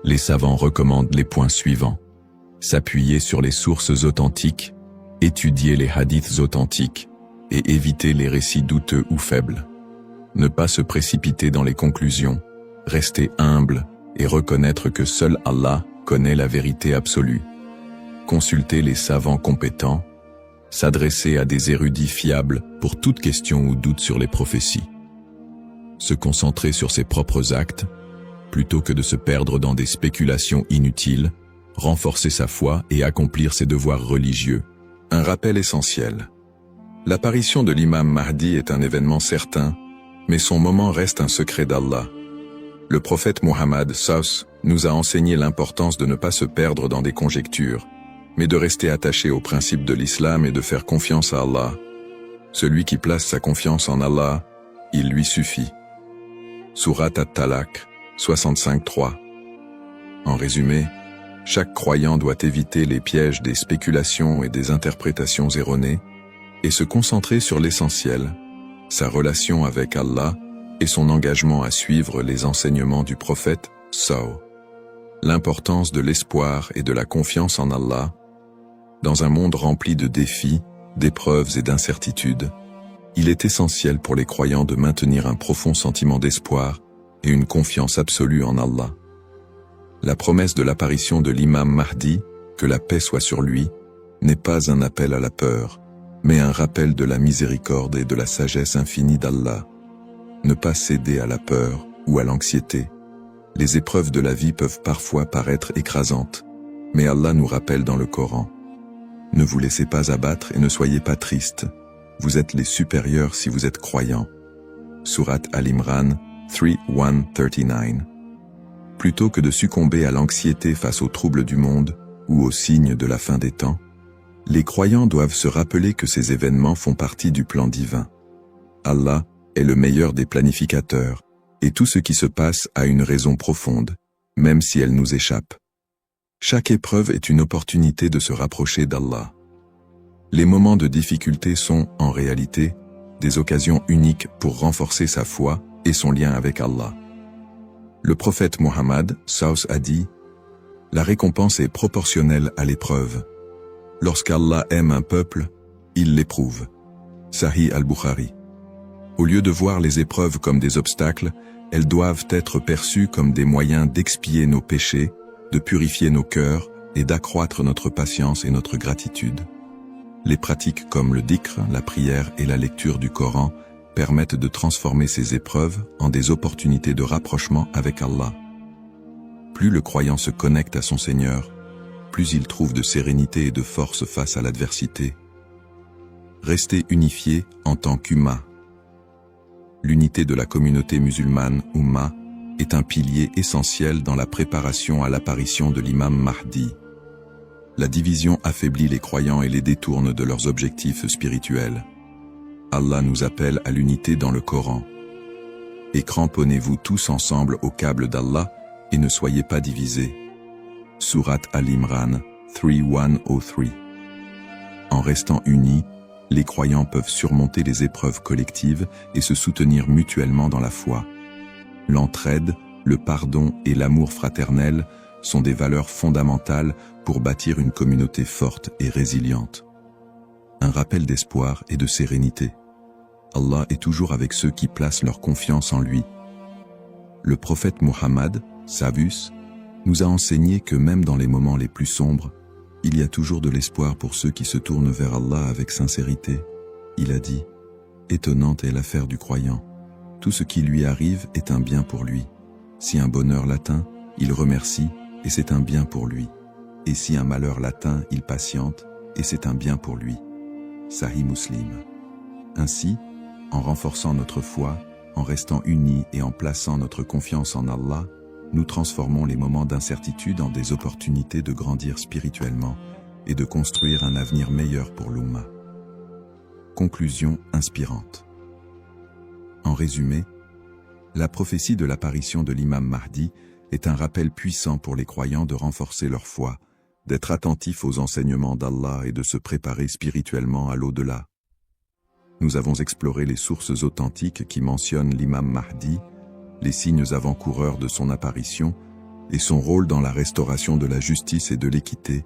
les savants recommandent les points suivants. S'appuyer sur les sources authentiques, étudier les hadiths authentiques et éviter les récits douteux ou faibles. Ne pas se précipiter dans les conclusions, rester humble et reconnaître que seul Allah connaît la vérité absolue. Consulter les savants compétents, s'adresser à des érudits fiables pour toute question ou doute sur les prophéties. Se concentrer sur ses propres actes, plutôt que de se perdre dans des spéculations inutiles, renforcer sa foi et accomplir ses devoirs religieux. Un rappel essentiel. L'apparition de l'imam Mahdi est un événement certain, mais son moment reste un secret d'Allah. Le prophète Muhammad SAW nous a enseigné l'importance de ne pas se perdre dans des conjectures, mais de rester attaché aux principes de l'islam et de faire confiance à Allah. Celui qui place sa confiance en Allah, il lui suffit. Sourate At-Talaq, 65-3. En résumé, chaque croyant doit éviter les pièges des spéculations et des interprétations erronées et se concentrer sur l'essentiel, sa relation avec Allah et son engagement à suivre les enseignements du prophète SAW. L'importance de l'espoir et de la confiance en Allah. Dans un monde rempli de défis, d'épreuves et d'incertitudes, il est essentiel pour les croyants de maintenir un profond sentiment d'espoir et une confiance absolue en Allah. La promesse de l'apparition de l'imam Mahdi, que la paix soit sur lui, n'est pas un appel à la peur, mais un rappel de la miséricorde et de la sagesse infinie d'Allah. Ne pas céder à la peur ou à l'anxiété. Les épreuves de la vie peuvent parfois paraître écrasantes, mais Allah nous rappelle dans le Coran. Ne vous laissez pas abattre et ne soyez pas tristes. Vous êtes les supérieurs si vous êtes croyants. Sourate Al-Imran 3:1-39. Plutôt que de succomber à l'anxiété face aux troubles du monde ou aux signes de la fin des temps, les croyants doivent se rappeler que ces événements font partie du plan divin. Allah est le meilleur des planificateurs, et tout ce qui se passe a une raison profonde, même si elle nous échappe. Chaque épreuve est une opportunité de se rapprocher d'Allah. Les moments de difficulté sont, en réalité, des occasions uniques pour renforcer sa foi et son lien avec Allah. Le prophète Muhammad SAW a dit « La récompense est proportionnelle à l'épreuve. Lorsqu'Allah aime un peuple, il l'éprouve. » Sahih al-Bukhari. Au lieu de voir les épreuves comme des obstacles, elles doivent être perçues comme des moyens d'expier nos péchés, de purifier nos cœurs et d'accroître notre patience et notre gratitude. Les pratiques comme le dhikr, la prière et la lecture du Coran permettent de transformer ces épreuves en des opportunités de rapprochement avec Allah. Plus le croyant se connecte à son Seigneur, plus il trouve de sérénité et de force face à l'adversité. Rester unifié en tant qu'Umma. L'unité de la communauté musulmane, Umma, est un pilier essentiel dans la préparation à l'apparition de l'imam Mahdi. La division affaiblit les croyants et les détourne de leurs objectifs spirituels. Allah nous appelle à l'unité dans le Coran. Et cramponnez-vous tous ensemble au câble d'Allah et ne soyez pas divisés. Sourate Al-Imran 3:1-3. En restant unis, les croyants peuvent surmonter les épreuves collectives et se soutenir mutuellement dans la foi. L'entraide, le pardon et l'amour fraternel sont des valeurs fondamentales pour bâtir une communauté forte et résiliente. Un rappel d'espoir et de sérénité. Allah est toujours avec ceux qui placent leur confiance en lui. Le prophète Muhammad, Savus, nous a enseigné que même dans les moments les plus sombres, il y a toujours de l'espoir pour ceux qui se tournent vers Allah avec sincérité. Il a dit, « Étonnante est l'affaire du croyant. Tout ce qui lui arrive est un bien pour lui. Si un bonheur l'atteint, il remercie, et c'est un bien pour lui. Et si un malheur l'atteint, il patiente, et c'est un bien pour lui. » Sahih Muslim. Ainsi, en renforçant notre foi, en restant unis et en plaçant notre confiance en Allah, nous transformons les moments d'incertitude en des opportunités de grandir spirituellement et de construire un avenir meilleur pour l'Ummah. Conclusion inspirante. En résumé, la prophétie de l'apparition de l'imam Mahdi est un rappel puissant pour les croyants de renforcer leur foi, d'être attentifs aux enseignements d'Allah et de se préparer spirituellement à l'au-delà. Nous avons exploré les sources authentiques qui mentionnent l'imam Mahdi, les signes avant-coureurs de son apparition et son rôle dans la restauration de la justice et de l'équité.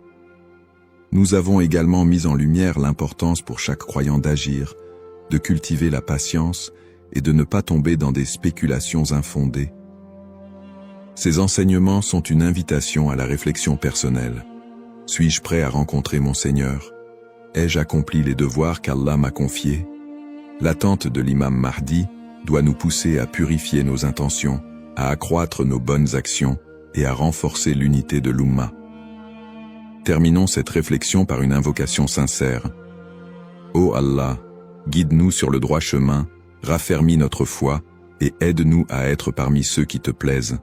Nous avons également mis en lumière l'importance pour chaque croyant d'agir, de cultiver la patience et de ne pas tomber dans des spéculations infondées. Ces enseignements sont une invitation à la réflexion personnelle. Suis-je prêt à rencontrer mon Seigneur? Ai-je accompli les devoirs qu'Allah m'a confiés? L'attente de l'imam Mahdi doit nous pousser à purifier nos intentions, à accroître nos bonnes actions et à renforcer l'unité de l'Ummah. Terminons cette réflexion par une invocation sincère. Ô Allah, guide-nous sur le droit chemin, raffermis notre foi et aide-nous à être parmi ceux qui te plaisent.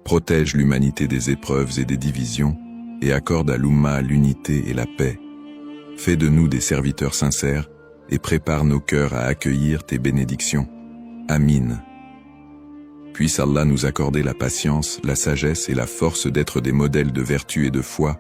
Protège l'humanité des épreuves et des divisions et accorde à l'Ummah l'unité et la paix. Fais de nous des serviteurs sincères et prépare nos cœurs à accueillir tes bénédictions. Amin. Puisse Allah nous accorder la patience, la sagesse et la force d'être des modèles de vertu et de foi,